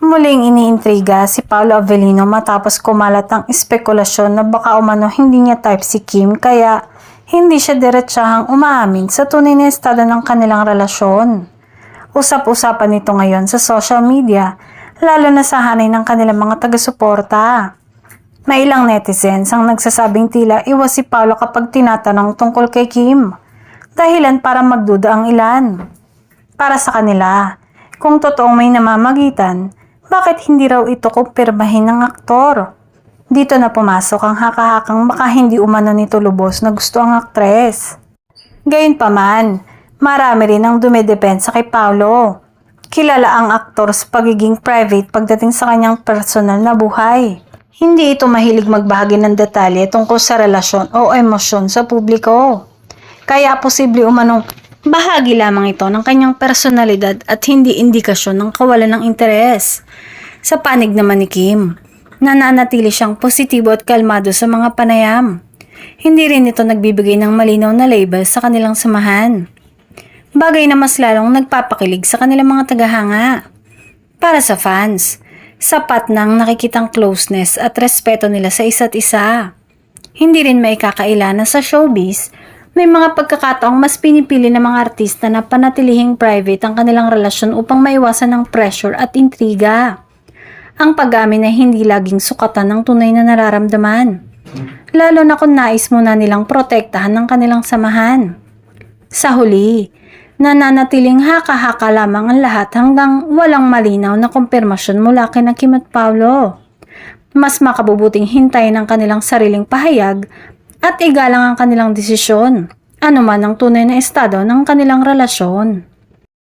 Muling iniintriga si Paolo Avellino matapos kumalat ang espekulasyon na baka umano hindi niya type si Kim kaya hindi siya diretsahang umaamin sa tunay na estado ng kanilang relasyon. Usap-usapan nito ngayon sa social media, lalo na sa hanay ng kanilang mga taga-suporta. May ilang netizens ang nagsasabing tila iwas si Paolo kapag tinatanong tungkol kay Kim. Dahilan para magduda ang ilan. Para sa kanila, kung totoong may namamagitan, bakit hindi raw ito kumpirmahin ng aktor? Dito na pumasok ang haka-hakang baka hindi umano nito lubos na gusto ang aktres. Gayunpaman, marami rin ang dumedepensa kay Paolo. Kilala ang aktor sa pagiging private pagdating sa kanyang personal na buhay. Hindi ito mahilig magbahagi ng detalye tungkol sa relasyon o emosyon sa publiko. Kaya posible umanong bahagi lamang ito ng kanyang personalidad at hindi indikasyon ng kawalan ng interes. Sa panig naman ni Kim, nananatili siyang positibo at kalmado sa mga panayam. Hindi rin ito nagbibigay ng malinaw na label sa kanilang samahan. Bagay na mas lalong nagpapakilig sa kanilang mga tagahanga. Para sa fans, sapat na ang nakikitang closeness at respeto nila sa isa't isa. Hindi rin may kakaila na sa showbiz, may mga pagkakataong mas pinipili ng mga artista na panatilihing private ang kanilang relasyon upang maiwasan ng pressure at intriga. Ang pag-amin ay hindi laging sukatan ng tunay na nararamdaman, lalo na kung nais muna nilang protektahan ng kanilang samahan. Sa huli, nananatiling haka-haka lamang ang lahat hanggang walang malinaw na kumpirmasyon mula kina Kim at Paolo. Mas makabubuting hintayin ang kanilang sariling pahayag at igalang ang kanilang desisyon, anuman ang tunay na estado ng kanilang relasyon.